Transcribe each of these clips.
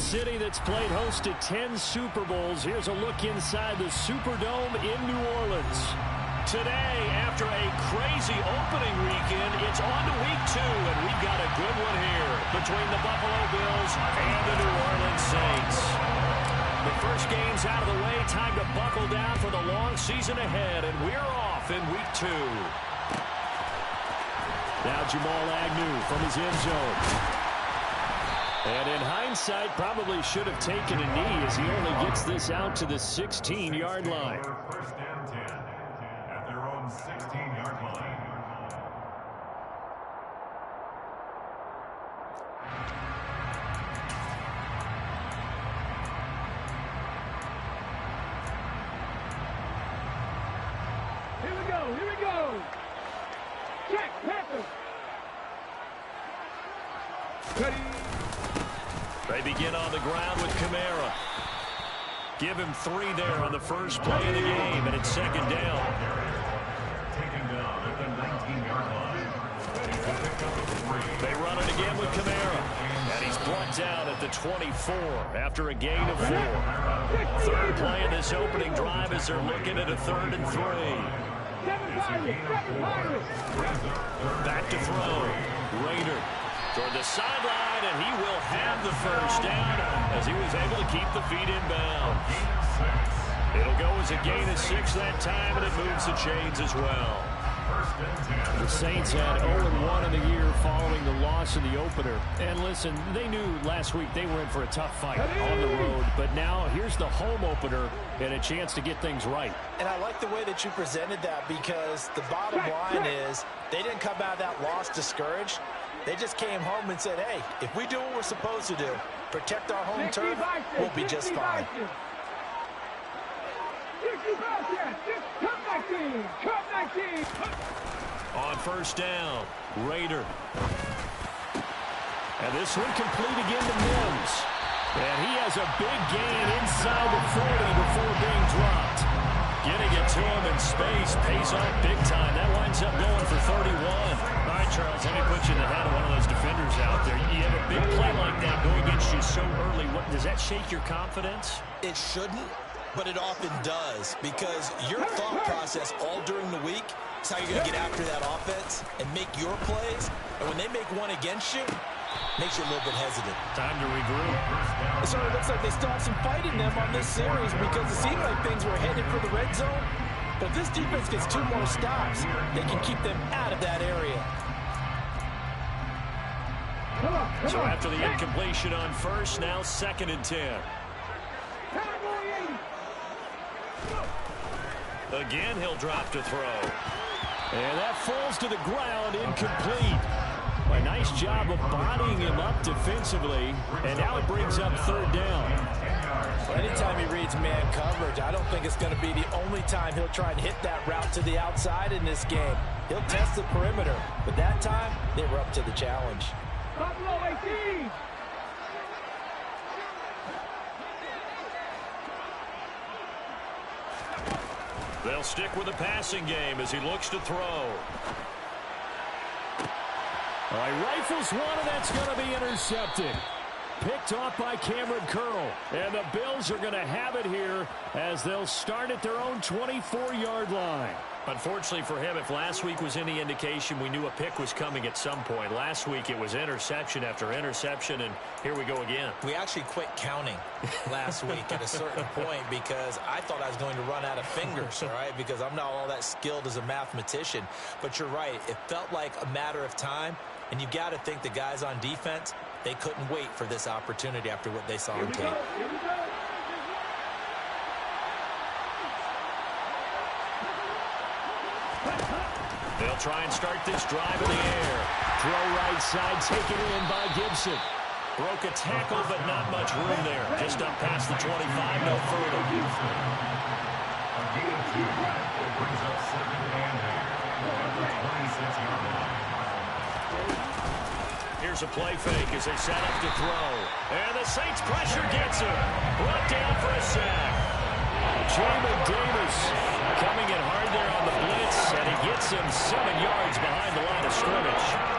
city that's played host to 10 Super Bowls. Here's a look inside the Superdome in New Orleans. Today, after a crazy opening weekend, it's on to week 2, and we've got a good one here between the Buffalo Bills and the New Orleans Saints. The first game's out of the way. Time to buckle down for the long season ahead, and we're off in week 2. Now Jamal Agnew from his end zone. And in hindsight, probably should have taken a knee as he only gets this out to the 16-yard line. First down 10 at their own 16-yard line. Here we go. Check, Panther. Ready. They begin on the ground with Kamara. Give him 3 there on the first play of the game, and it's second down. Taken down at the 19-yard line. They run it again with Kamara, and he's brought down at the 24 after a gain of 4. Third play of this opening drive as they're looking at a 3rd and 3. Back to throw. Raider toward the sideline, and he will have the first down as he was able to keep the feet in bounds. It'll go as a gain of 6 that time, and it moves the chains as well. The Saints had 0-1 in the year following the loss in the opener. And listen, they knew last week they were in for a tough fight on the road. But now here's the home opener and a chance to get things right. And I like the way that you presented that, because the bottom line is they didn't come out of that loss discouraged. They just came home and said, hey, if we do what we're supposed to do, protect our home turf, we'll be just fine. On first down, Raider. And this one complete again to Mims. And he has a big gain inside the 40 before being dropped. Getting it to him in space pays off big time. That winds up going for 31. All right, Charles, let me put you in the head of one of those defenders out there. You have a big play like that going against you so early. Does that shake your confidence? It shouldn't, but it often does, because your thought process all during the week is how you're going to get after that offense and make your plays. And when they make one against you, makes you a little bit hesitant. Time to regroup. It certainly looks like they still have some fight in them on this series, because it seemed like things were headed for the red zone. But if this defense gets 2 more stops, they can keep them out of that area. So after the incompletion on first, now 2nd and 10. Again, he'll drop to throw. And that falls to the ground, incomplete. A nice job of bodying him up defensively, and now it brings up 3rd down. Well, anytime he reads man coverage, I don't think it's going to be the only time he'll try and hit that route to the outside in this game. He'll test the perimeter, but that time, they were up to the challenge. Buffalo 18. They'll stick with the passing game as he looks to throw. All right, rifles one, and that's going to be intercepted. Picked off by Cameron Curl. And the Bills are going to have it here as they'll start at their own 24-yard line. Unfortunately for him, if last week was any indication, we knew a pick was coming at some point. Last week it was interception after interception, and here we go again. We actually quit counting last week at a certain point, because I thought I was going to run out of fingers, all right, because I'm not all that skilled as a mathematician. But you're right. It felt like a matter of time, and you got to think the guys on defense, they couldn't wait for this opportunity after what they saw on tape. They'll try and start this drive in the air. Throw right side, taken in by Gibson. Broke a tackle, but not much room there. Just up past the 25, no further. Here's a play fake as they set up to throw. And the Saints pressure gets him. Brought down for a sack. Jamin Davis coming in hard there on the blitz, and he gets him 7 yards behind the line of scrimmage. 3rd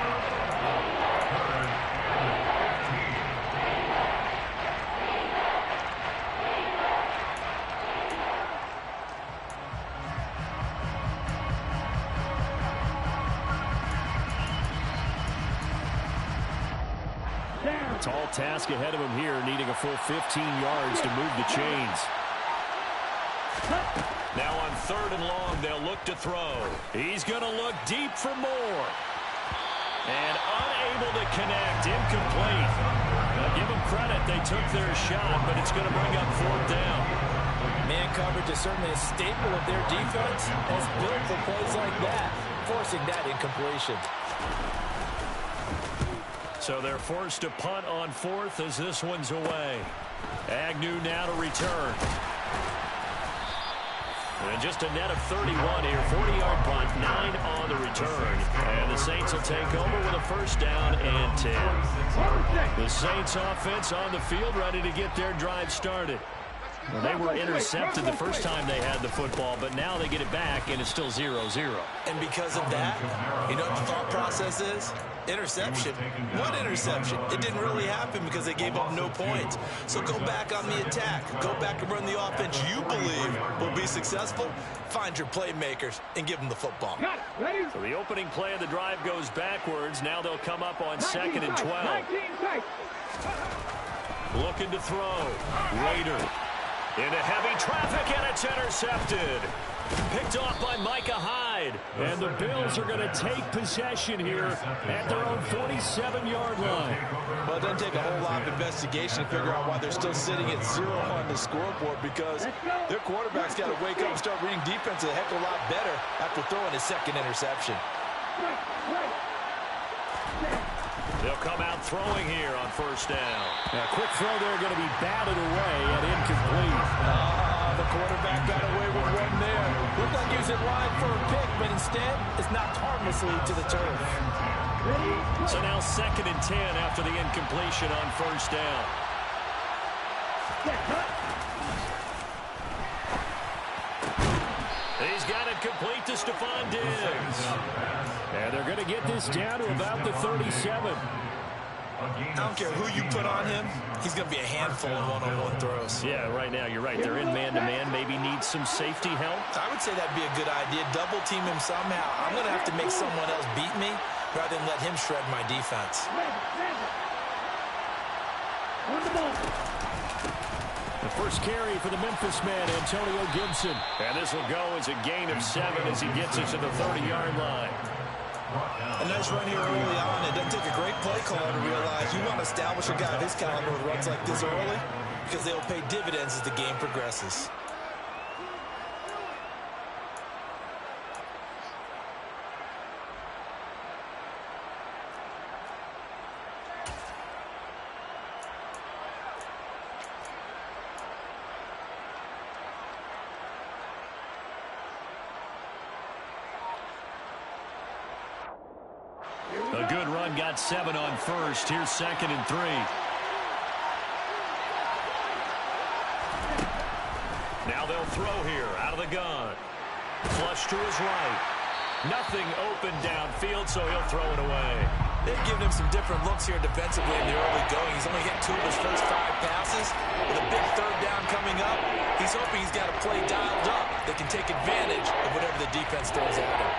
Down. Tall task ahead of him here, needing a full 15 yards to move the chains. Now on 3rd and long, they'll look to throw. He's going to look deep for more. And unable to connect, incomplete. Now give them credit, they took their shot, but it's going to bring up 4th down. Man coverage is certainly a staple of their defense. It's built for plays like that, forcing that incompletion. So they're forced to punt on 4th as this one's away. Agnew now to return. And just a net of 31 here. 40-yard punt, 9 on the return. And the Saints will take over with a 1st down and 10. The Saints offense on the field, ready to get their drive started. Well, they were intercepted the first time they had the football, but now they get it back, and it's still 0-0. And because of that, you know what the thought process is? Interception. What interception? It didn't really happen because they gave up no points. So go back on the attack. Go back and run the offense you believe will be successful. Find your playmakers and give them the football. So the opening play of the drive goes backwards. Now they'll come up on 2nd and 12. Looking to throw. Raider. Into heavy traffic, and it's intercepted. Picked off by Micah Hyde. And the Bills are going to take possession here at their own 47-yard line. Well, it doesn't take a whole lot of investigation to figure out why they're still sitting at 0 on the scoreboard, because their quarterback's got to wake up and start reading defense a heck of a lot better after throwing his 2nd interception. They'll come out throwing here on 1st down. A quick throw there going to be batted away and incomplete. The quarterback got away with one there. Looked like he was in line for a pick, but instead it's knocked harmlessly to the turf. So now 2nd and 10 after the incompletion on 1st down. He's got it complete to Stephon Diggs. And they're going to get this down to about the 37. I don't care who you put on him, he's going to be a handful in one-on-one throws. Yeah, right now you're right. They're in man-to-man. Maybe needs some safety help. I would say that'd be a good idea. Double team him somehow. I'm going to have to make someone else beat me rather than let him shred my defense. The first carry for the Memphis man, Antonio Gibson. And this will go as a gain of 7 as he gets it to the 30-yard line. A nice run here early on. It doesn't take a great play caller to realize you want to establish a guy of his caliber with runs like this early, because they'll pay dividends as the game progresses. A good run, got 7 on 1st. Here's 2nd and 3. Now they'll throw here out of the gun. Flush to his right. Nothing open downfield, so he'll throw it away. They've given him some different looks here defensively in the early going. He's only hit 2 of his first 5 passes. With a big 3rd down coming up, he's hoping he's got a play dialed up that can take advantage of whatever the defense throws at him.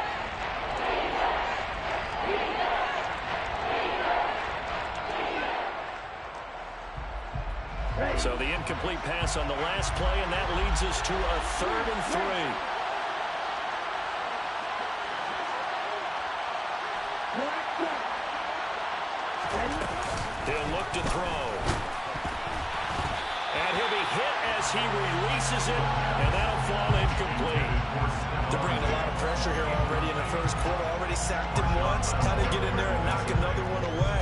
So the incomplete pass on the last play, and that leads us to a 3rd and 3. He'll look to throw. And he'll be hit as he releases it, and that'll fall incomplete. They're bringing a lot of pressure here already in the first quarter. Already sacked him once. How to get in there and knock another one away.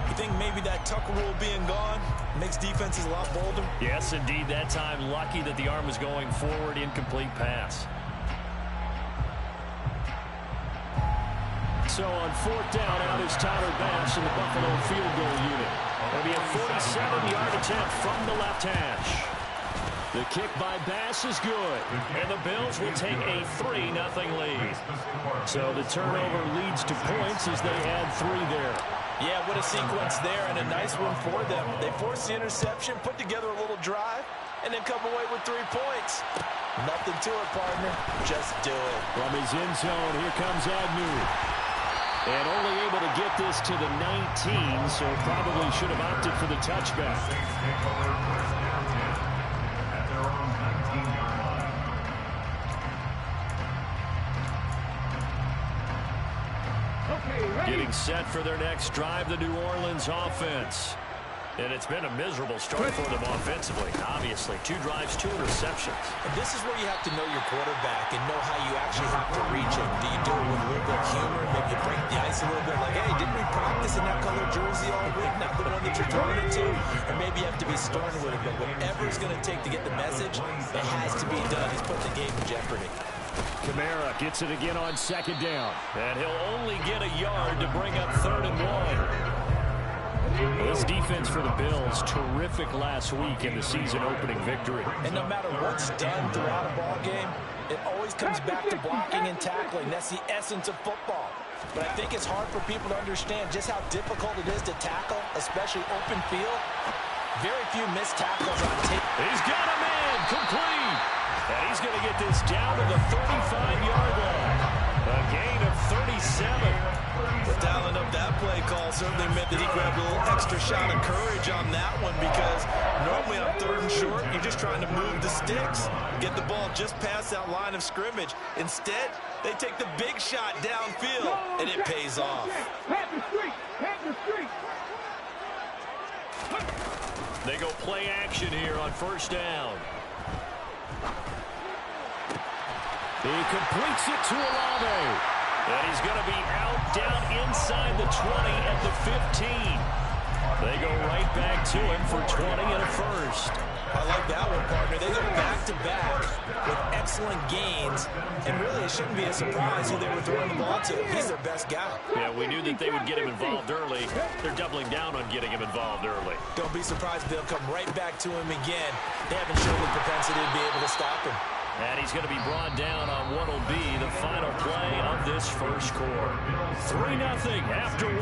You think maybe that Tucker rule being gone makes defenses a lot bolder? Yes, indeed. That time, lucky that the arm was going forward. Incomplete pass. So on 4th down, out is Tyler Bass in the Buffalo field goal unit. It'll be a 47-yard attempt from the left hash. The kick by Bass is good, and the Bills will take a 3-0 lead. So the turnover leads to points as they add 3 there. Yeah, what a sequence there, and a nice one for them. They forced the interception, put together a little drive, and then come away with 3 points. Nothing to it, partner. Just do it. From his end zone, here comes Agnew. And only able to get this to the 19, so probably should have opted for the touchback. Take over first down 10 at their own 19-yard line. Okay, ready. Getting set for their next drive, the New Orleans offense. And it's been a miserable start for them offensively. Obviously, 2 drives, 2 receptions. And this is where you have to know your quarterback and know how you actually have to reach him. Do you do it with a little bit of humor? Maybe you break the ice a little bit like, hey, didn't we practice in that color jersey all week? Not the one that you're throwing it to? Or maybe you have to be stern with it. But whatever it's going to take to get the message, it has to be done. He's putting the game in jeopardy. Kamara gets it again on 2nd down. And he'll only get a yard to bring up 3rd and 1. This defense for the Bills, terrific last week in the season-opening victory. And no matter what's done throughout a ball game, it always comes back to blocking and tackling. That's the essence of football. But I think it's hard for people to understand just how difficult it is to tackle, especially open field. Very few missed tackles on tape. He's got a man complete. And he's going to get this down to the 35-yard line. A gain of 37. But dialing up that play call certainly meant that he grabbed a little extra shot of courage on that one, because normally on 3rd and short, you're just trying to move the sticks, get the ball just past that line of scrimmage. Instead, they take the big shot downfield, and it pays off. Pat the street. Pat the street. They go play action here on 1st down. He completes it to Olave. And he's going to be out down inside the 20 at the 15. They go right back to him for 20 and a first. I like that one, partner. They go back-to-back with excellent gains, and really it shouldn't be a surprise who they were throwing the ball to. He's their best guy. Yeah, we knew that they would get him involved early. They're doubling down on getting him involved early. Don't be surprised if they'll come right back to him again. They haven't shown the propensity to be able to stop him. And he's going to be brought down on what will be the final play of this first quarter. 3-0 after 1.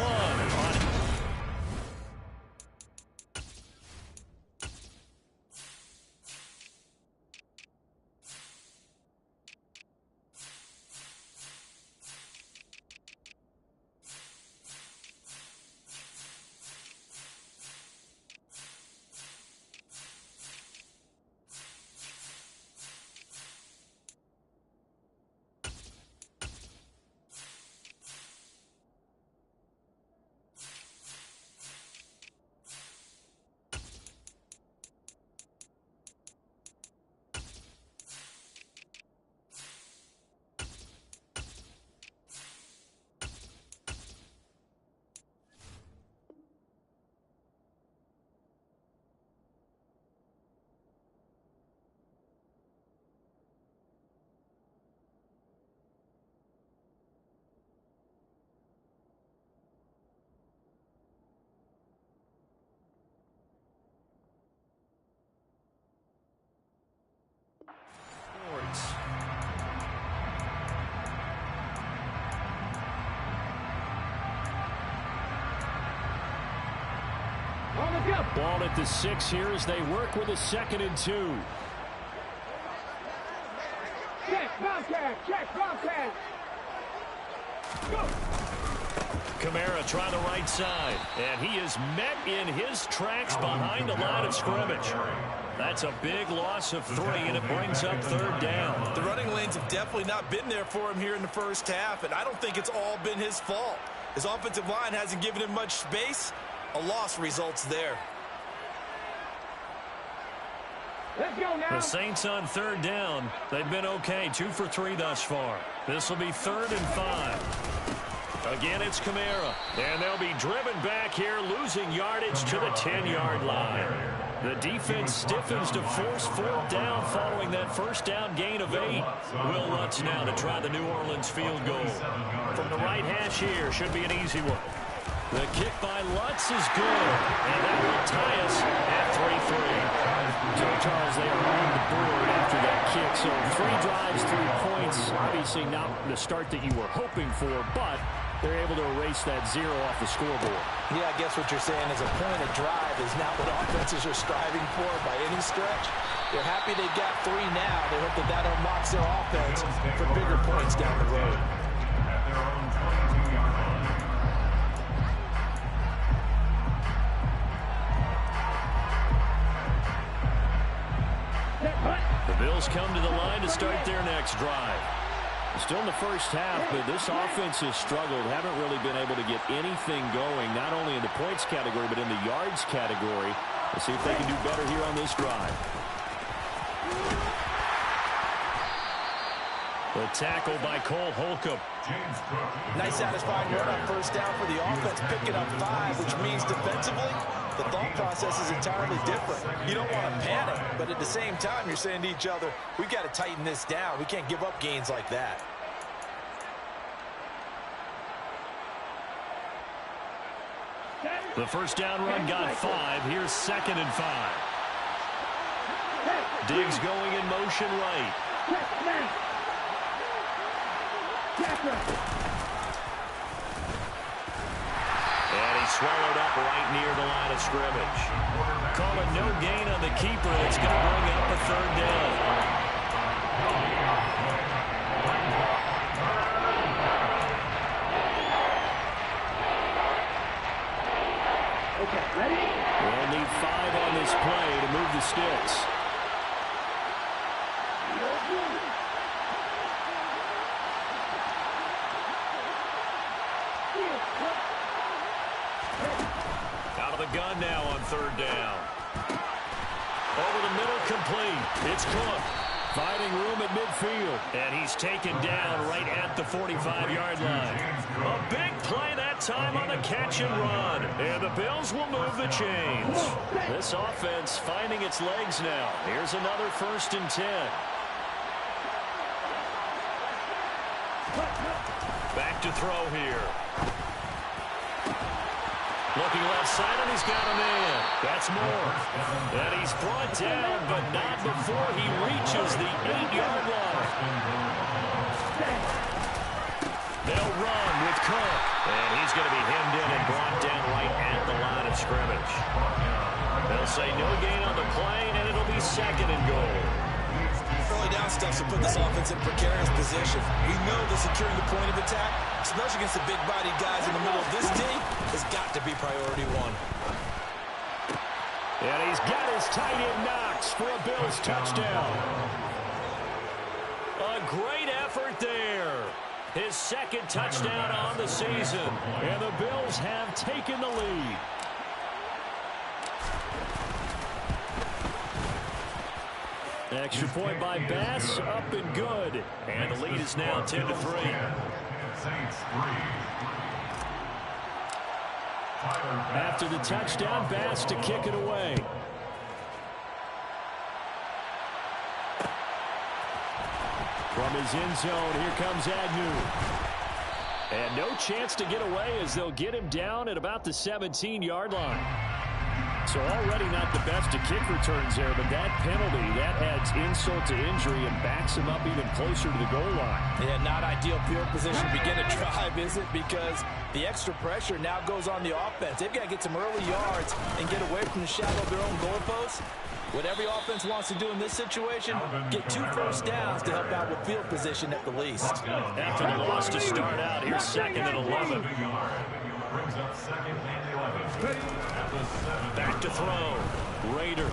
Ball at the 6 here as they work with a 2nd and 2. Check, Bobcat. Check, Bobcat. Go. Kamara trying the right side, and he is met in his tracks behind the line of scrimmage. That's a big loss of 3, and it brings up 3rd down. The running lanes have definitely not been there for him here in the first half, and I don't think it's all been his fault. His offensive line hasn't given him much space. A loss results there. Let's go now. The Saints on 3rd down. They've been okay, 2 for 3 thus far. This will be 3rd and 5. Again, it's Kamara. And they'll be driven back here, losing yardage to the 10-yard line. The defense stiffens to force 4th down following that 1st down gain of 8. Will Lutz now to try the New Orleans field goal. From the right hash here, should be an easy one. The kick by Lutz is good, and that will tie us at 3-3. So, Charles, they are on the board after that kick. So 3 drives, 3 points. Obviously not the start that you were hoping for, but they're able to erase that 0 off the scoreboard. Yeah, I guess what you're saying is a point of drive is not what offenses are striving for by any stretch. They're happy they got 3 now. They hope that unlocks their offense for bigger points down the road. At their own 22-yard line. Bills come to the line to start their next drive. Still in the first half, but this offense has struggled. Haven't really been able to get anything going, not only in the points category, but in the yards category. Let's see if they can do better here on this drive. The tackle by Cole Holcomb. Nice satisfying run on first down for the offense, picking up 5, which means defensively, the thought process is entirely different. You don't want to panic, but at the same time, you're saying to each other, we've got to tighten this down. We can't give up gains like that. The first down run got 5. Here's 2nd and 5. Diggs going in motion right. And he's swallowed up right near the line of scrimmage. Calling no gain on the keeper. That's going to bring up a 3rd down. Okay, ready? We'll need 5 on this play to move the sticks. Out of the gun now on 3rd down. Over the middle, complete. It's Cook. Finding room at midfield. And he's taken down right at the 45-yard line. A big play that time on the catch and run. And the Bills will move the chains. This offense finding its legs now. Here's another 1st and 10. Back to throw here. Looking left side, and he's got a man. That's Moore. And he's brought down, but not before he reaches the 8-yard line. They'll run with Cook. And he's going to be hemmed in and brought down right at the line of scrimmage. They'll say no gain on the play, and it'll be 2nd and goal. Early down stuff to put this offense in precarious position. We know that securing the point of attack, especially against the big-bodied guys in the middle of this team, has got to be priority 1. And he's got his tight end Knox for a Bills touchdown. A great effort there. His 2nd touchdown on the season. And the Bills have taken the lead. Extra point by Bass, up and good. And the lead is now 10-3. After the touchdown, Bass to kick it away. From his end zone, here comes Agnew. And no chance to get away as they'll get him down at about the 17-yard line. So already not the best of kick returns there, but that penalty, that adds insult to injury and backs him up even closer to the goal line. Yeah, not ideal field position to begin a drive, is it? Because the extra pressure now goes on the offense. They've got to get some early yards and get away from the shadow of their own goalposts. What every offense wants to do in this situation, get 2 first downs to help out with field position at the least. After the loss to start out, here's 2nd and 11. Back to throw. Raider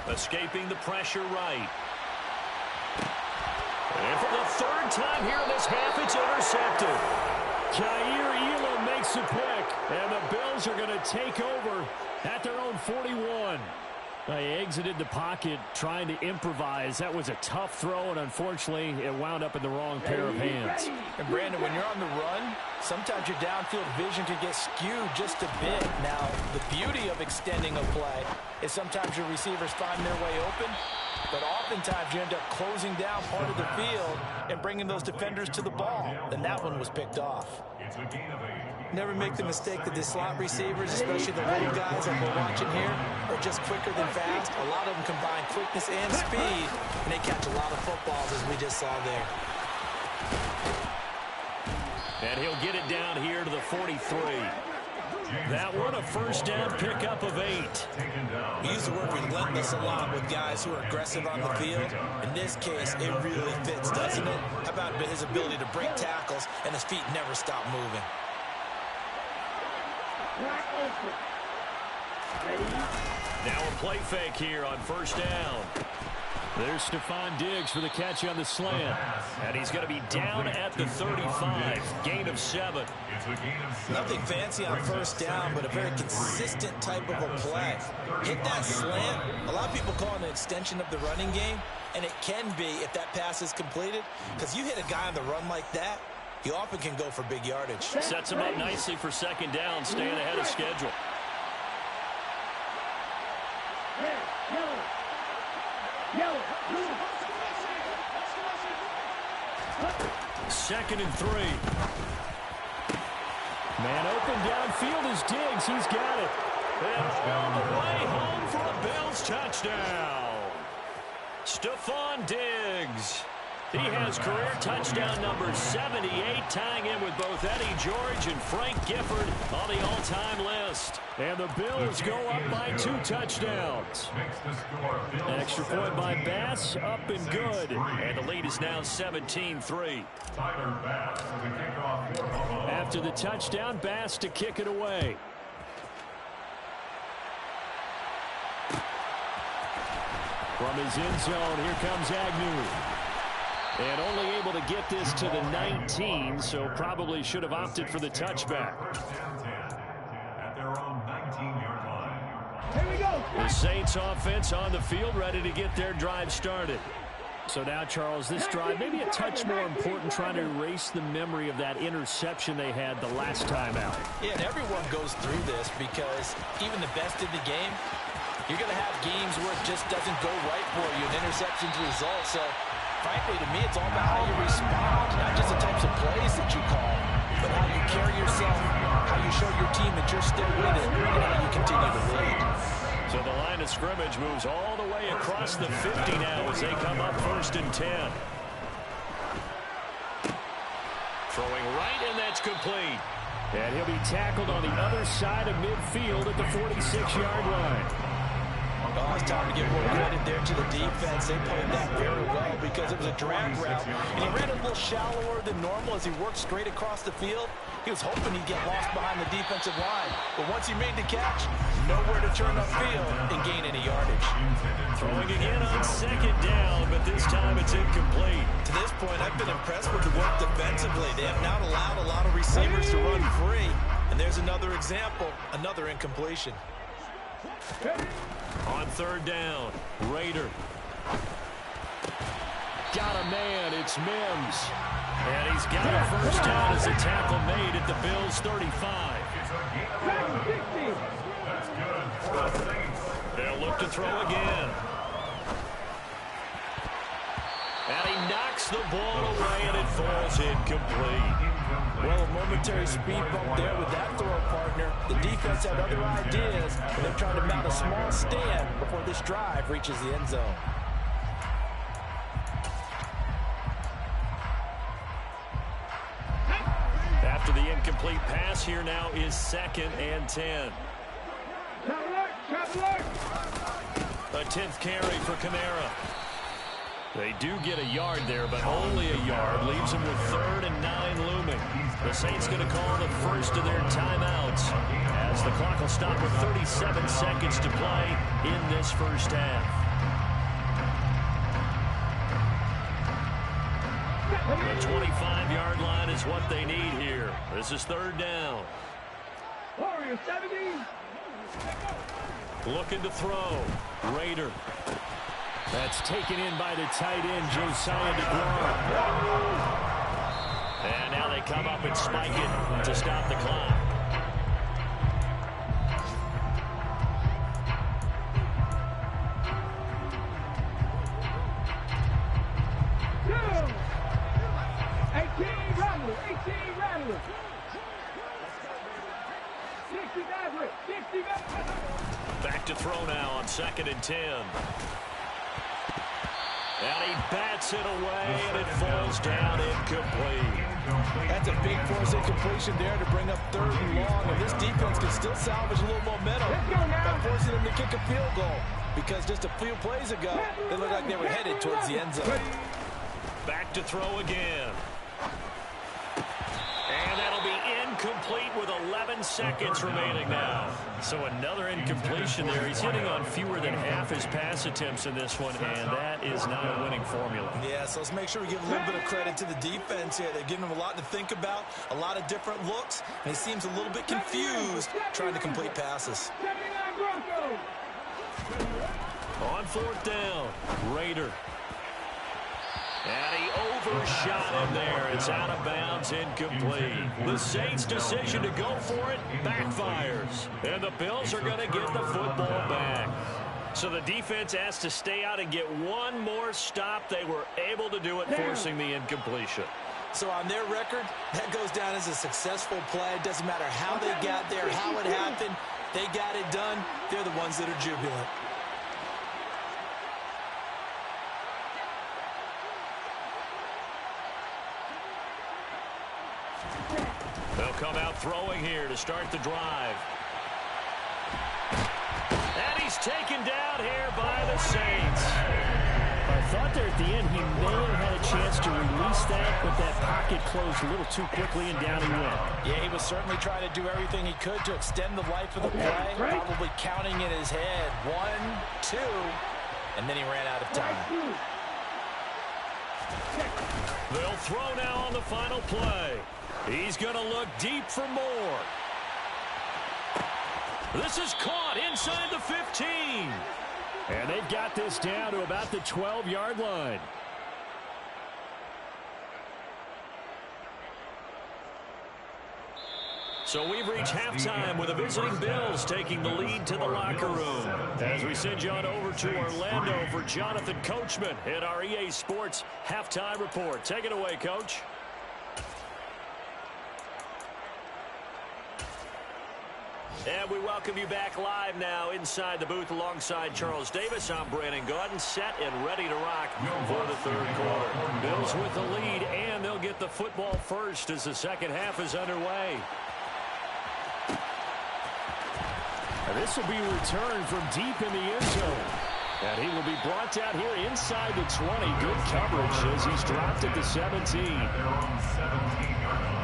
escaping the pressure right. And for the 3rd time here in this half, it's intercepted. Kaiir Elam makes a pick, and the Bills are going to take over at their own 41. They exited the pocket trying to improvise. That was a tough throw, and unfortunately, it wound up in the wrong pair of hands. And Brandon, when you're on the run, sometimes your downfield vision can get skewed just a bit. Now, the beauty of extending a play is sometimes your receivers find their way open, but oftentimes you end up closing down part of the field and bringing those defenders to the ball. And that one was picked off. Never make the mistake that the slot receivers, especially the little guys that we're watching here, are just quicker than fast. A lot of them combine quickness and speed, and they catch a lot of footballs, as we just saw there. And he'll get it down here to the 43. That one a first down pickup of 8. We used to work relentless a lot with guys who are aggressive on the field. In this case, it really fits, doesn't it? How about his ability to break tackles and his feet never stop moving? Now a play fake here on first down. There's Stephon Diggs for the catch on the slant. And he's going to be down at the 35. Gain of 7. Nothing fancy on first down, but a very consistent type of a play. Hit that slant. A lot of people call it an extension of the running game, and it can be if that pass is completed, because you hit a guy on the run like that, he often can go for big yardage. Sets him up nicely for second down, staying ahead of schedule. Second and 3. Man open downfield is Diggs. He's got it. And all the way home for a Bills touchdown. Stephon Diggs. He has career touchdown number 78, tying in with both Eddie George and Frank Gifford on the all-time list. And the Bills go up by 2 touchdowns. Extra point by Bass, up and good. And the lead is now 17-3. After the touchdown, Bass to kick it away. From his end zone, here comes Agnew. And only able to get this to the 19, so probably should have opted for the touchback. At their own 19-yard line. Here we go. The Saints offense on the field, ready to get their drive started. So now, Charles, this drive maybe a touch more important, trying to erase the memory of that interception they had the last time out. Yeah, and everyone goes through this because even the best in the game, you're going to have games where it just doesn't go right for you, and interceptions result. So frankly, to me, it's all about how you respond, not just the types of plays that you call, but how you carry yourself, how you show your team that you're still with it, and how you continue to lead. So the line of scrimmage moves all the way across the 50 now as they come up 1st and 10. Throwing right, and that's complete. And he'll be tackled on the other side of midfield at the 46-yard line. Oh, it's time to give more credit there to the defense. They played that very well because it was a drag route. And he ran a little shallower than normal as he worked straight across the field. He was hoping he'd get lost behind the defensive line. But once he made the catch, nowhere to turn upfield and gain any yardage. Throwing again on 2nd down, but this time it's incomplete. To this point, I've been impressed with the work defensively. They have not allowed a lot of receivers to run free. And there's another example, another incompletion. On 3rd down, Raider. Got a man, it's Mims. And he's got a 1st down as a tackle made at the Bills' 35. They'll look to throw again. And he knocks the ball away, and it falls incomplete. Well, a momentary speed bump there with that throw partner. The defense had other ideas, and they're trying to mount a small stand before this drive reaches the end zone. After the incomplete pass, here now is 2nd and 10. A 10th carry for Kamara. They do get a yard there, but only a yard. Leaves them with 3rd and 9 looming. The Saints going to call the first of their timeouts as the clock will stop with 37 seconds to play in this first half. The 25-yard line is what they need here. This is 3rd down. Warrior 70. Looking to throw. Raider. That's taken in by the tight end, Josiah DeGuara. And now they come up and spike it to stop the clock. Back to throw now on 2nd and 10. And he bats it away, and it falls down incomplete. That's a big force incompletion there to bring up 3rd and long. And this defense can still salvage a little momentum by forcing them to kick a field goal. Because just a few plays ago, they looked like they were headed towards the end zone. Back to throw again. And that'll be incomplete with a 11 seconds remaining now. So another incompletion there. He's hitting on fewer than half his pass attempts in this one, and that is not a winning formula. Yeah, so let's make sure we give a little bit of credit to the defense here. They're giving him a lot to think about, a lot of different looks, and he seems a little bit confused trying to complete passes. On fourth down, Raider. And he overshot him there. It's out of bounds, incomplete. The Saints' decision to go for it backfires. And the Bills are going to get the football back. So the defense has to stay out and get one more stop. They were able to do it, forcing the incompletion. So on their record, that goes down as a successful play. It doesn't matter how they got there, how it happened. They got it done. They're the ones that are jubilant. They'll come out throwing here to start the drive. And he's taken down here by the Saints. I thought there at the end he may have had a chance to release that, but that pocket closed a little too quickly and down he went. Yeah, he was certainly trying to do everything he could to extend the life of the play, probably counting in his head 1, 2, and then he ran out of time. They'll throw now on the final play. He's going to look deep for more. This is caught inside the 15. And they've got this down to about the 12-yard line. So we've reached halftime with the visiting Bills taking the lead to the locker room. As we send you on over to Orlando for Jonathan Coachman in our EA Sports Halftime Report. Take it away, Coach. And we welcome you back live now inside the booth alongside Charles Davis. I'm Brandon Gaudin, set and ready to rock for the third quarter. Bills with the lead, and they'll get the football first as the second half is underway. And this will be returned from deep in the end zone. And he will be brought down here inside the 20. Good coverage as he's dropped at the 17. They're on 17-yard line.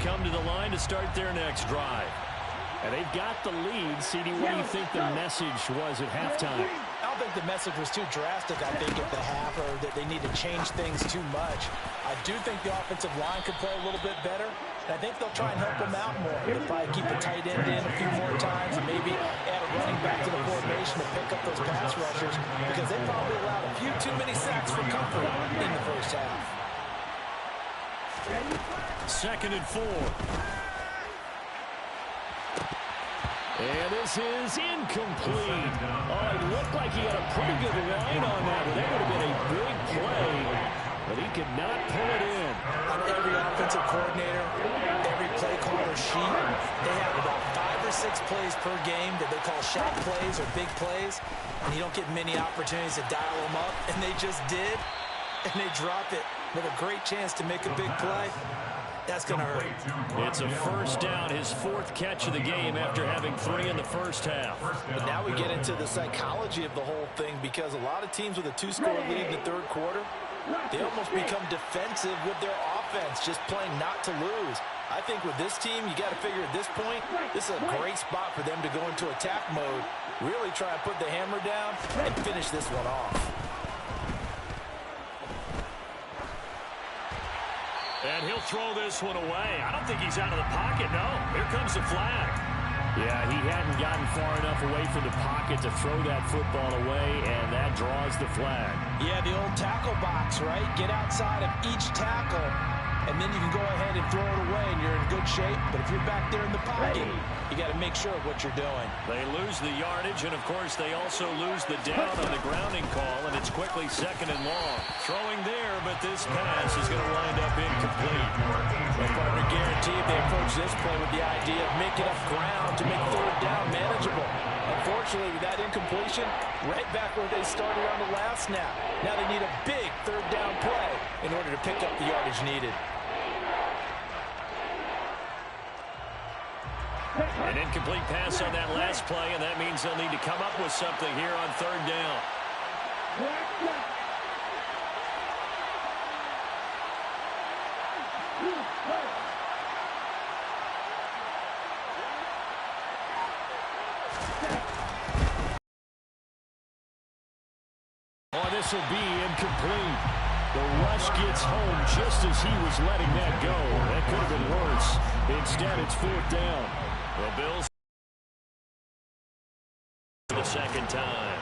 Come to the line to start their next drive. And they've got the lead. CD, what do you think the message was at halftime? I don't think the message was too drastic, I think, at the half, or that they need to change things too much. I do think the offensive line could play a little bit better, and I think they'll try and help them out more. They'll probably keep the tight end in a few more times and maybe add a running back to the formation to pick up those pass rushers, because they probably allowed a few too many sacks for comfort in the first half. 2nd and 4. And this is incomplete. Oh, it looked like he had a pretty good line on that, but that would have been a big play. But he could not pull it in. On every offensive coordinator, every play caller sheet, they have about 5 or 6 plays per game that they call shot plays or big plays. And you don't get many opportunities to dial them up. And they just did. And they drop it with a great chance to make a big play. That's going to hurt. It's a first down, his 4th catch of the game after having 3 in the first half. But now we get into the psychology of the whole thing, because a lot of teams with a 2-score lead in the third quarter, they almost become defensive with their offense, just playing not to lose. I think with this team, you got to figure at this point, this is a great spot for them to go into attack mode, really try and put the hammer down and finish this one off. And he'll throw this one away. I don't think he's out of the pocket, no. Here comes the flag. Yeah, he hadn't gotten far enough away from the pocket to throw that football away, and that draws the flag. Yeah, the old tackle box, right? Get outside of each tackle, and then you can go ahead and throw it away, and you're in good shape. But if you're back there in the pocket, you got to make sure of what you're doing. They lose the yardage, and, of course, they also lose the down on the grounding call, and it's quickly 2nd and long. Throwing there, but this pass is going to wind up incomplete. Well, partner, guaranteed they approach this play with the idea of making up ground to make 3rd down manageable. Unfortunately, with that incompletion, right back where they started on the last snap. Now they need a big 3rd down play in order to pick up the yardage needed. An incomplete pass on that last play, and that means they'll need to come up with something here on third down. Oh, this will be incomplete. The rush gets home just as he was letting that go. That could have been worse. Instead, it's fourth down. The Bills for the second time.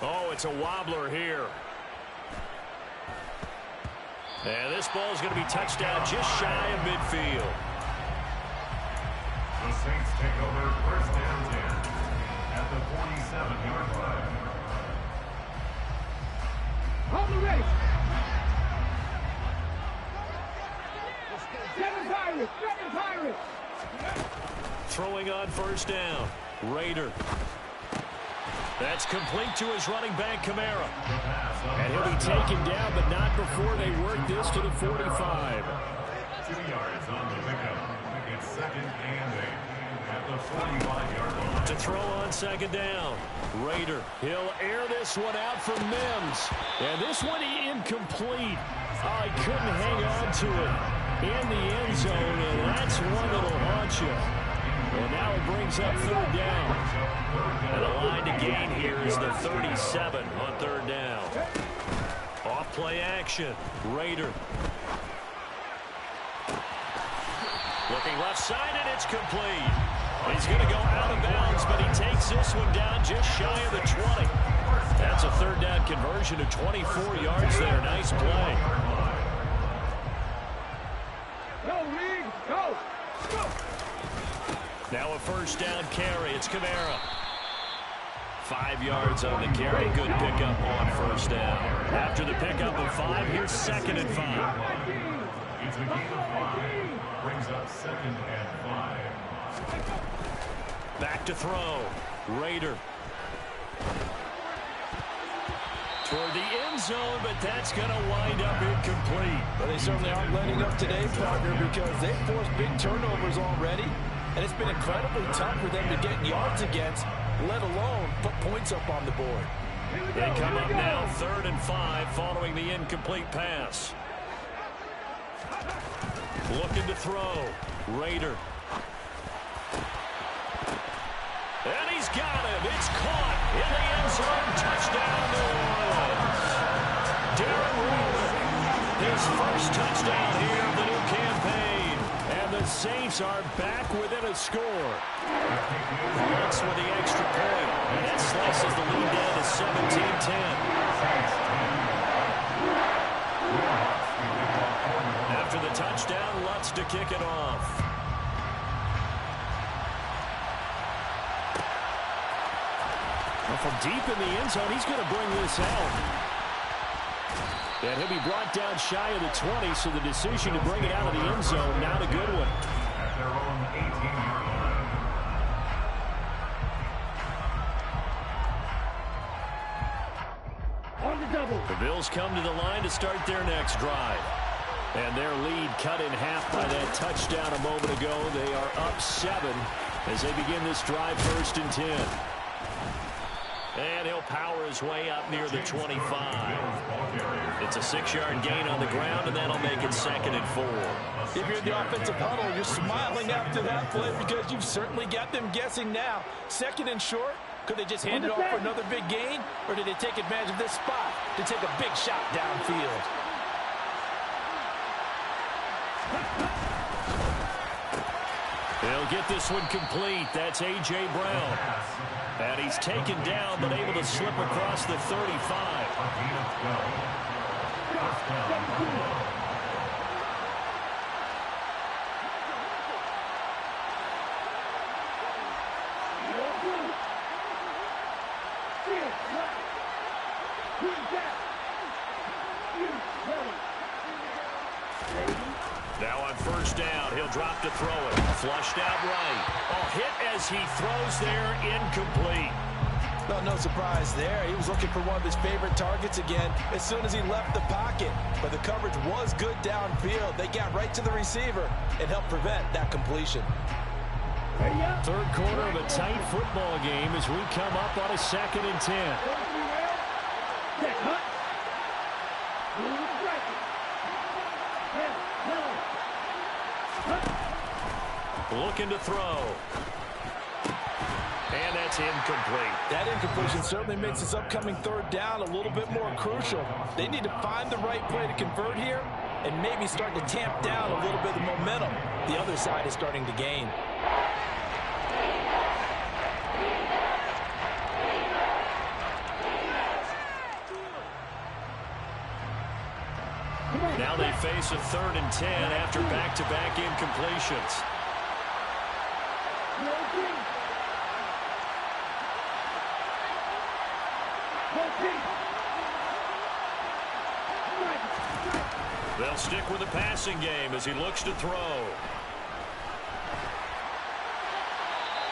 Oh, it's a wobbler here. And this ball is going to be touched out just shy of midfield. The Saints take over first down 10 at the 47-yard line. On the race. Seven Pirates. Throwing on first down. Raider. That's complete to his running back, Kamara. And he'll be taken down, but not before they work this to the 45. 2 yards on the pickup. It's second and 8 at the 45-yard line. To throw on second down. Raider. He'll air this one out for Mims. And this one incomplete. Oh, he couldn't hang on to it in the end zone, and that's one that'll haunt you. And now it brings up third down. And the line to gain here is the 37 on third down. Off play action. Raider. Looking left side, and it's complete. He's going to go out of bounds, but he takes this one down just shy of the 20. That's a third down conversion of 24 yards there. Nice play. Go, Reed. Go. Go. Now a first down carry. It's Kamara. 5 yards on the carry. Good pickup on first down. After the pickup of 5, here's second and 5. It's a gain of 5. Brings up second and 5. Back to throw. Raider. Toward the end zone, but that's going to wind up incomplete. But they certainly aren't letting up today, partner, because they've forced big turnovers already. And it's been incredibly tough for them to get yards against, let alone put points up on the board. They come up now, 3rd and 5, following the incomplete pass. Looking to throw. Raider. And he's got him. It's caught in the end zone. Touchdown, New Orleans. Darren Waller, his first touchdown here of the new campaign. And the Saints are back within a score. Lutz with the extra point. And that slices the lead down to 17-10. After the touchdown, Lutz to kick it off. Well, from deep in the end zone, he's going to bring this out. And he'll be brought down shy of the 20, so the decision to bring it out of the end zone, not a good one. At their own 18-yard line. On the double. The Bills come to the line to start their next drive. And their lead cut in half by that touchdown a moment ago. They are up 7 as they begin this drive, 1st and 10. And he'll power his way up near the 25. It's a 6-yard gain on the ground, and that'll make it 2nd and 4. If you're in the offensive huddle, you're smiling after that play because you've certainly got them guessing now. 2nd and short, could they just hand it off for another big gain, or did they take advantage of this spot to take a big shot downfield? They'll get this one complete. That's A.J. Brown. And he's taken down, but able to slip across the 35. Now on first down, he'll drop to throw it. Flushed out right. Oh, hit as he throws there, incomplete. Well, no surprise there. He was looking for one of his favorite targets again as soon as he left the pocket. But the coverage was good downfield. They got right to the receiver and helped prevent that completion. Third quarter of a tight football game as we come up on a 2nd and 10. Looking to throw. And that's incomplete. That incompletion certainly makes this upcoming 3rd down a little bit more crucial. They need to find the right play to convert here and maybe start to tamp down a little bit of momentum. The other side is starting to gain. Now they face a 3rd and 10 after back-to-back incompletions. They'll stick with the passing game as he looks to throw.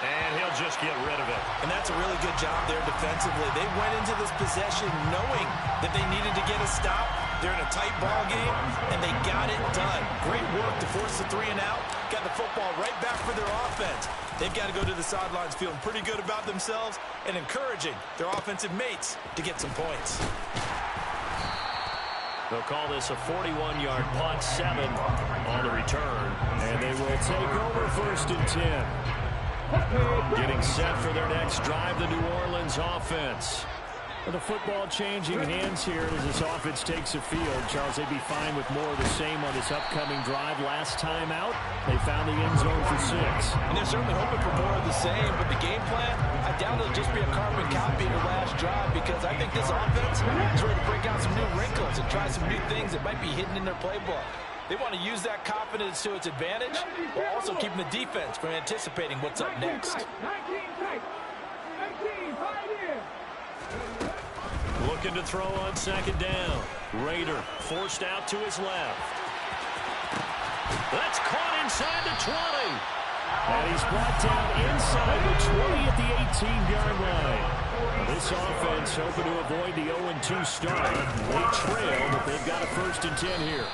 And he'll just get rid of it. And that's a really good job there defensively. They went into this possession knowing that they needed to get a stop. They're in a tight ball game, and they got it done. Great work to force the 3 and out. Got the football right back for their offense. They've got to go to the sidelines feeling pretty good about themselves and encouraging their offensive mates to get some points. They'll call this a 41-yard punt, 7 on the return. And they will take over 1st and 10. Getting set for their next drive, the New Orleans offense. With the football changing hands here as this offense takes the field. Charles, they'd be fine with more of the same on this upcoming drive. Last time out, they found the end zone for 6. And they're certainly hoping for more of the same, but the game plan, I doubt it'll just be a carbon copy of the last drive because I think this offense is ready to break out some new wrinkles and try some new things that might be hidden in their playbook. They want to use that confidence to its advantage while also keeping the defense from anticipating what's up next. Looking to throw on 2nd down. Rader forced out to his left. That's caught inside the 20. And he's brought down inside the 20 at the 18-yard line. This offense hoping to avoid the 0-2 start. They trail, but they've got a 1st and 10 here.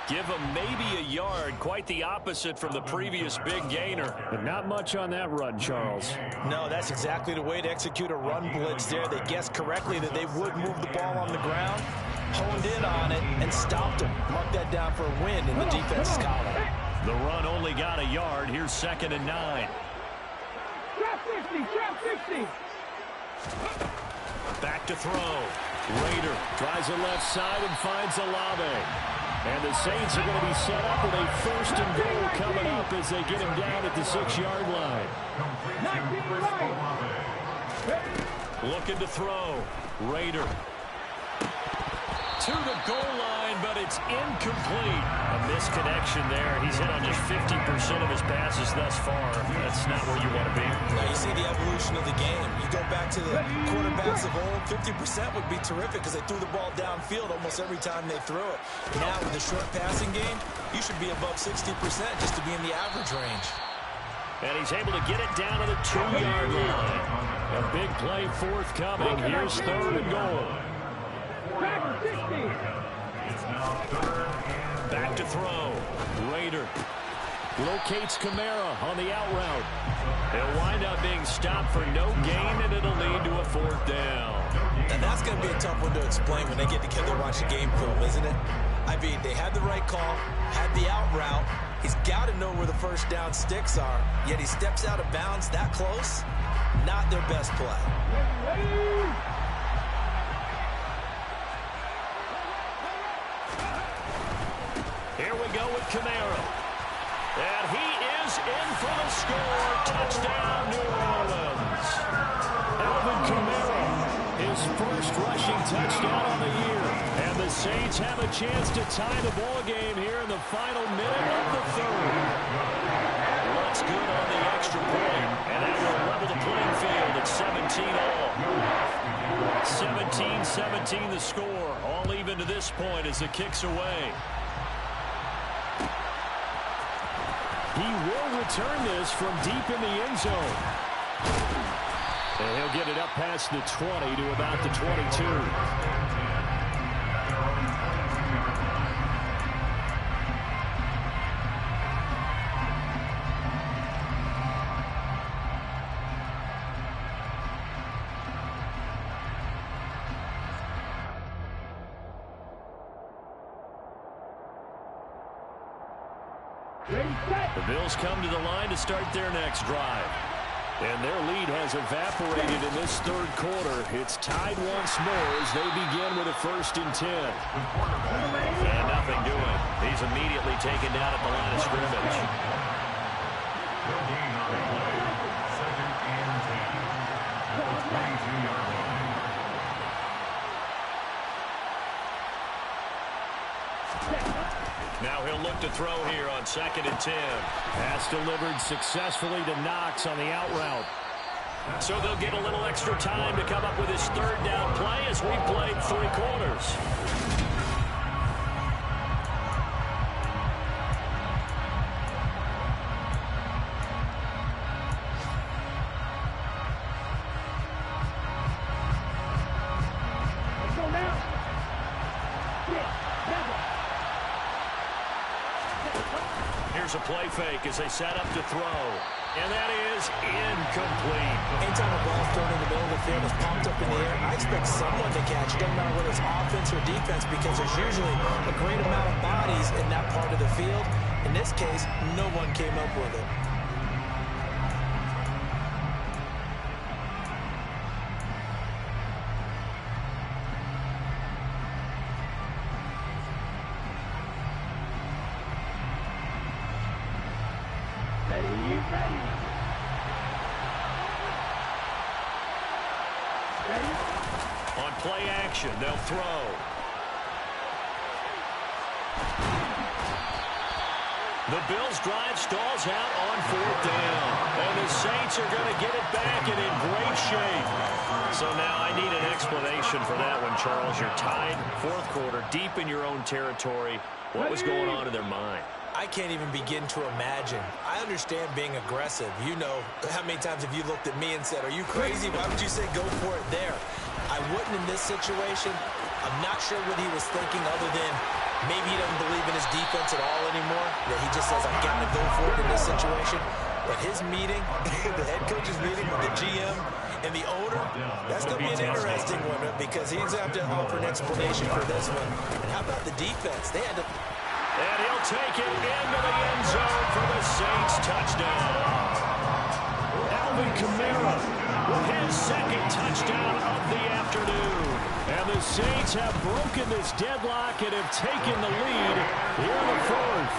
Give them maybe a yard, quite the opposite from the previous big gainer. But not much on that run, Charles. No, that's exactly the way to execute a run blitz there. They guessed correctly that they would move the ball on the ground, honed in on it, and stopped them. Mark that down for a win in the defense's column. The run only got a yard. Here's 2nd and 9. Drop 50, drop 50. Back to throw. Rader tries the left side and finds Olave. And the Saints are going to be set up with a 1st and goal coming up as they get him down at the 6-yard line. Looking to throw. Rader to the goal line, but it's incomplete. A misconnection there. He's hit on just 50% of his passes thus far. That's not where you want to be. Now you see the evolution of the game. You go back to the quarterbacks of old, 50% would be terrific because they threw the ball downfield almost every time they threw it. Now with the short passing game, you should be above 60% just to be in the average range. And he's able to get it down to the 2-yard line. A big play forthcoming. Here's 3rd and goal. Back to throw. Rader locates Kamara on the out route. He'll wind up being stopped for no gain, and it'll lead to a 4th down. And that's going to be a tough one to explain when they get together and watch the game film, isn't it? I mean, they had the right call, had the out route. He's got to know where the 1st down sticks are, yet he steps out of bounds that close. Not their best play. Here we go with Kamara. And he is in for the score. Touchdown, New Orleans. Alvin Kamara, his 1st rushing touchdown on the year. And the Saints have a chance to tie the ball game here in the final minute of the 3rd. Looks good on the extra point. And that will level the playing field at 17-all. 17-17 the score. All even to this point as the kick's away. He will return this from deep in the end zone. And he'll get it up past the 20 to about the 22. The Bills come to the line to start their next drive. And their lead has evaporated in this third quarter. It's tied once more as they begin with a 1st and 10. And nothing doing. He's immediately taken down at the line of scrimmage. They'll gain on the play. 2nd and 10. At the 22-yard line. Now he'll look to throw here on 2nd and 10. Pass delivered successfully to Knox on the out route. So they'll get a little extra time to come up with his 3rd down play as we played 3 quarters. Here's a play fake as they set up to throw. And that is incomplete. Anytime a ball's thrown in the middle of the field, it's popped up in the air, I expect someone to catch it. Doesn't matter whether it's offense or defense, because there's usually a great amount of bodies in that part of the field. In this case, no one came up with it. On play action, they'll throw. The Bills' drive stalls out on 4th down. And the Saints are going to get it back and in great shape. So now I need an explanation for that one, Charles. You're tied 4th quarter, deep in your own territory. What was going on in their mind? I can't even begin to imagine. I understand being aggressive. You know, how many times have you looked at me and said, are you crazy? Why would you say go for it there? I wouldn't in this situation. I'm not sure what he was thinking other than maybe he doesn't believe in his defense at all anymore. That he just says, I've got to go for it in this situation. But his meeting, the head coach's meeting with the GM and the owner, that's going to be an interesting one because he's going to have to offer an explanation for this one. And how about the defense? They had to... And he'll take it into the end zone for the Saints touchdown. Alvin Kamara with his 2nd touchdown of the afternoon. And the Saints have broken this deadlock and have taken the lead here in the 4th.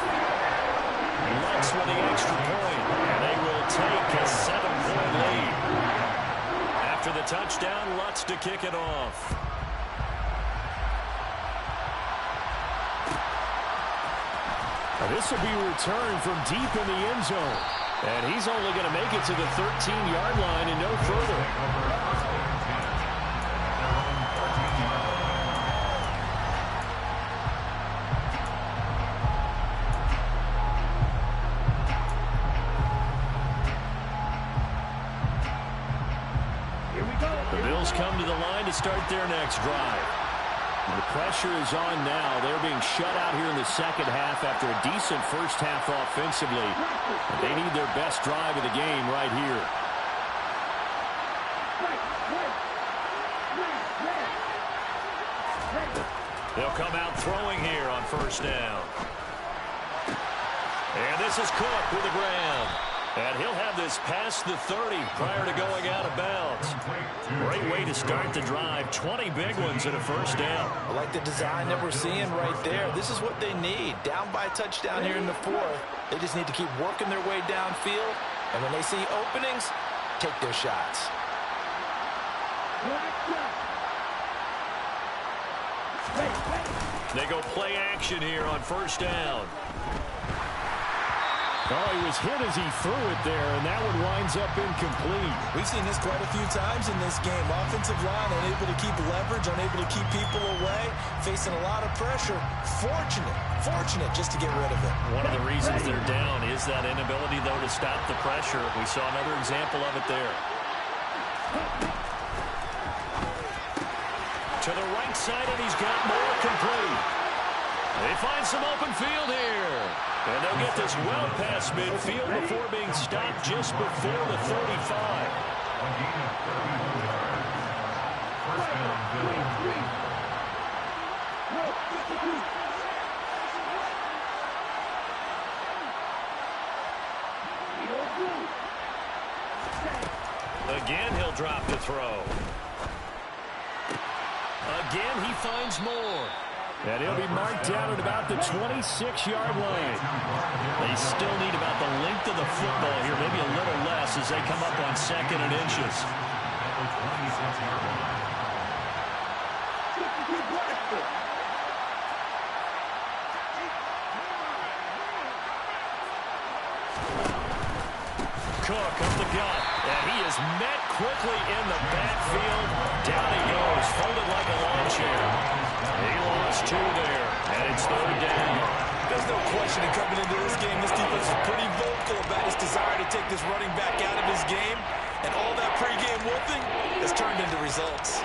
Lutz with the extra point, and they will take a 7-point lead. After the touchdown, Lutz to kick it off. This will be returned from deep in the end zone. And he's only going to make it to the 13-yard line and no further. Here we go. The Bills come to the line to start their next drive. The pressure is on now. They're being shut out here in the 2nd half after a decent 1st half offensively. They need their best drive of the game right here. They'll come out throwing here on 1st down. And this is Cook with the ground. And he'll have this past the 30 prior to going out of bounds. Great way to start the drive. 20 big ones and a 1st down. I like the design that we're seeing right there. This is what they need. Down by a touchdown here in the 4th. They just need to keep working their way downfield. And when they see openings, take their shots. They go play action here on 1st down. Oh, he was hit as he threw it there, and that one winds up incomplete. We've seen this quite a few times in this game. Offensive line unable to keep leverage, unable to keep people away, facing a lot of pressure. Fortunate just to get rid of it. One of the reasons they're down is that inability, though, to stop the pressure. We saw another example of it there. To the right side, and he's got more complete. They find some open field here. And they'll get this well past midfield before being stopped just before the 35. Again, he'll drop the throw. Again, he finds more. And he'll be marked down at about the 26-yard line. They still need about the length of the football here, maybe a little less as they come up on 2nd and inches. Cook up the gut, and he is met quickly in the backfield. Down he goes, folded like a lawn chair. He lost 2 there, and it's 3rd down. There's no question in coming into this game, this defense is pretty vocal about its desire to take this running back out of his game, and all that pregame whooping has turned into results.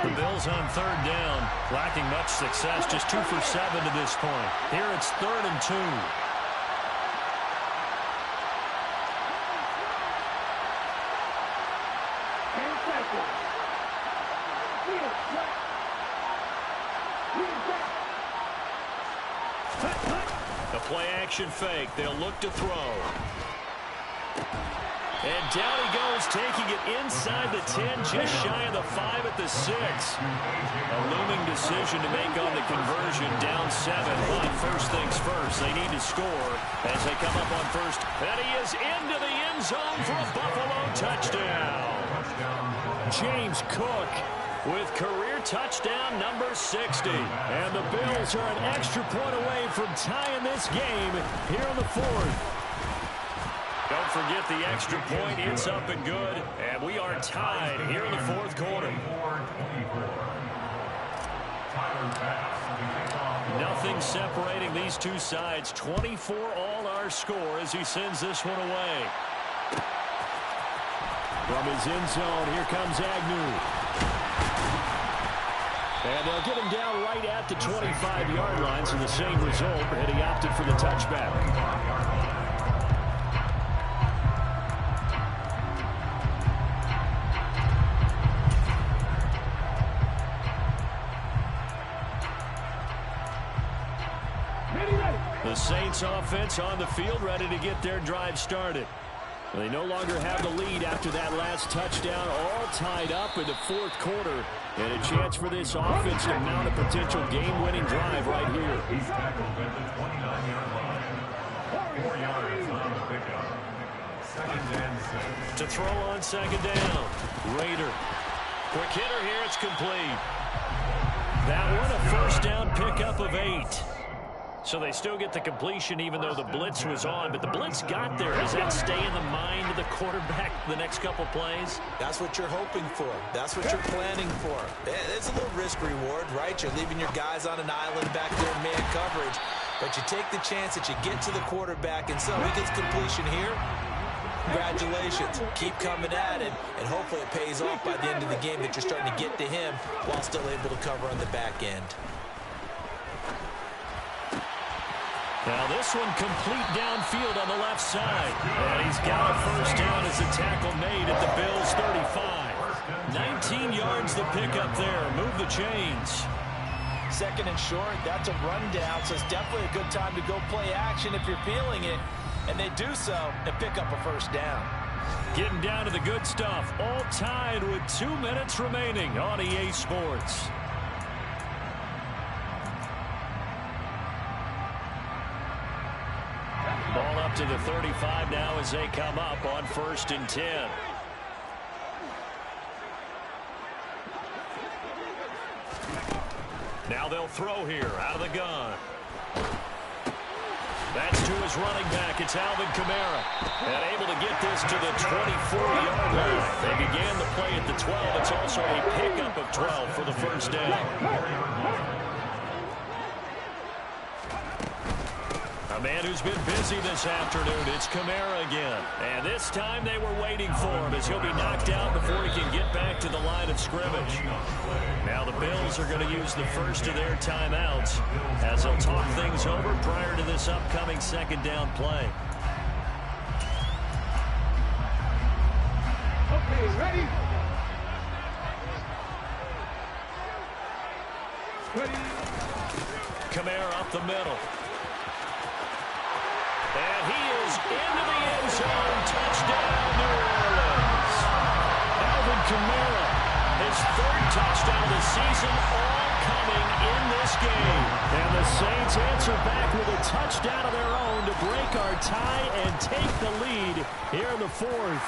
The Bills on 3rd down, lacking much success, just 2 for 7 to this point. Here it's 3rd and 2. The play-action fake. They'll look to throw. And down he goes, taking it inside the 10, just shy of the 5 at the 6. A looming decision to make on the conversion, down 7. But first things first, they need to score as they come up on first. And he is into the end zone for a Buffalo touchdown. James Cook with career touchdown number 60. And the Bills are an extra point away from tying this game here in the 4th. Don't forget the extra point. It's up and good. And we are tied here in the 4th quarter. Nothing separating these two sides. 24 all our score as he sends this one away. From his end zone, here comes Agnew. And they'll get him down right at the 25-yard line, so the same result, but he opted for the touchback. The Saints offense on the field, ready to get their drive started. They no longer have the lead after that last touchdown, all tied up in the 4th quarter. And a chance for this offense to mount a potential game-winning drive right here. He's tackled at the 29-yard line. 4 yards on the pickup. 2nd and 6. To throw on 2nd down. Raider. Quick hitter here, it's complete. That one a first down pickup of 8. So they still get the completion even though the blitz was on. But the blitz got there. Does that stay in the mind of the quarterback the next couple plays? That's what you're hoping for. That's what you're planning for. It's a little risk-reward, right? You're leaving your guys on an island back there in man coverage. But you take the chance that you get to the quarterback, and so he gets completion here. Congratulations. Keep coming at it, and hopefully it pays off by the end of the game that you're starting to get to him while still able to cover on the back end. Now this one complete downfield on the left side. And he's got a first down as the tackle made at the Bills' 35. 19 yards the pickup there. Move the chains. 2nd and short, that's a rundown, so it's definitely a good time to go play action if you're feeling it. And they do so and pick up a first down. Getting down to the good stuff. All tied with 2 minutes remaining on EA Sports. Ball up to the 35 now as they come up on 1st and 10. Now they'll throw here out of the gun. That's to his running back. It's Alvin Kamara. And able to get this to the 24-yard line. They began the play at the 12. It's also a pickup of 12 for the first down. A man who's been busy this afternoon, it's Kamara again. And this time they were waiting for him as he'll be knocked out before he can get back to the line of scrimmage. Now the Bills are going to use the first of their timeouts as they'll talk things over prior to this upcoming second down play. Okay, ready? Ready. Kamara up the middle. And he is into the end zone. Touchdown, New Orleans. Alvin Kamara, his third touchdown of the season, all coming in this game. And the Saints answer back with a touchdown of their own to break our tie and take the lead here in the fourth.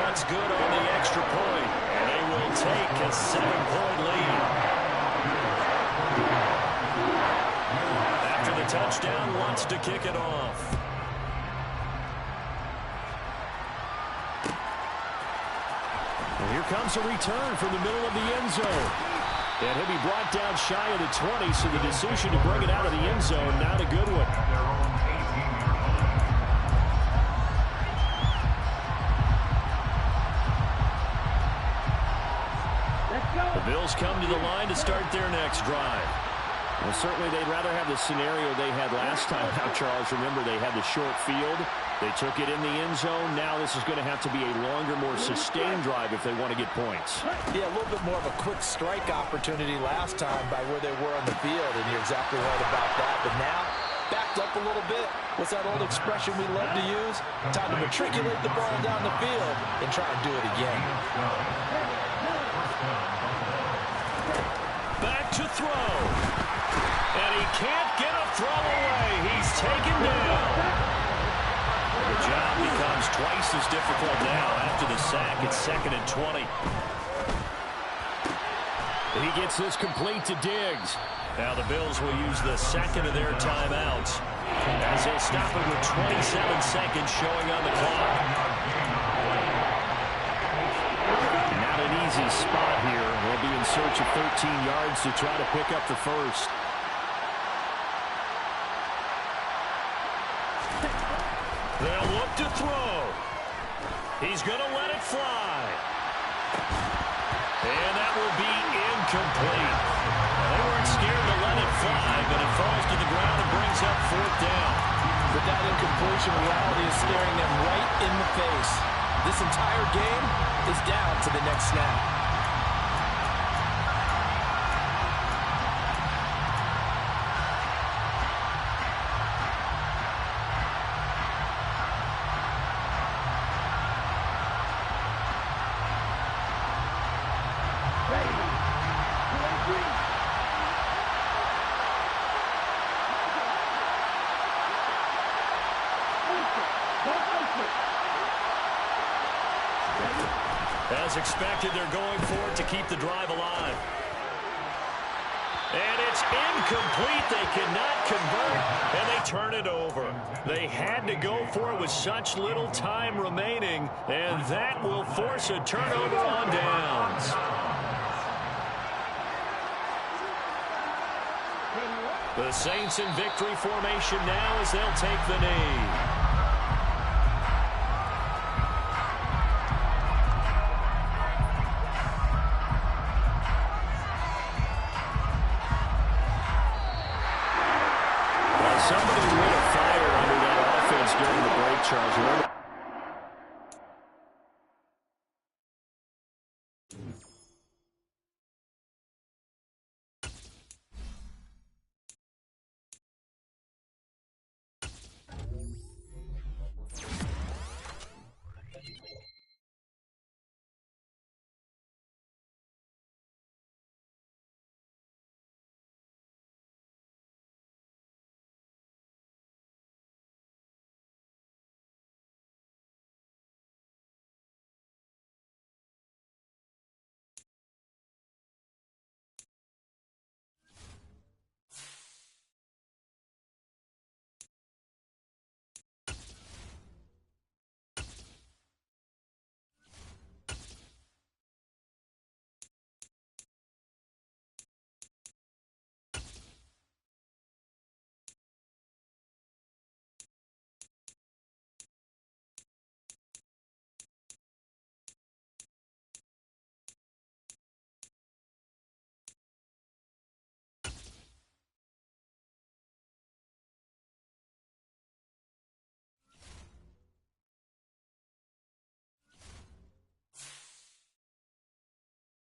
What's good on the extra point? And they will take a 7-point lead. After the touchdown, wants to kick it off. And here comes a return from the middle of the end zone. And he'll be brought down shy of the 20, so the decision to bring it out of the end zone, not a good one. The Bills come to the line to start their next drive. Well, certainly they'd rather have the scenario they had last time. Now, Charles, remember they had the short field. They took it in the end zone. Now this is going to have to be a longer, more sustained drive if they want to get points. Yeah, a little bit more of a quick strike opportunity last time by where they were on the field, and you're exactly right about that. But now, backed up a little bit. What's that old expression we love to use? Time to matriculate the ball down the field and try and do it again. Back to throw. And he can't get a throw away. He's taken down. The job becomes twice as difficult now after the sack. It's 2nd and 20. He gets this complete to Diggs. Now the Bills will use the second of their timeouts as they'll stop it with 27 seconds showing on the clock. Not an easy spot here. They'll be in search of 13 yards to try to pick up the first. They'll look to throw. He's going to let it fly. And that will be incomplete. They weren't scared to let it fly, but it falls to the ground and brings up 4th down. But that incompletion reality is staring them right in the face. This entire game is down to the next snap. As expected, they're going for it to keep the drive alive. And it's incomplete. They cannot convert, and they turn it over. They had to go for it with such little time remaining, and that will force a turnover on downs. The Saints in victory formation now as they'll take the knee. Somebody lit a fire under that offense during the break, Charles. Remember,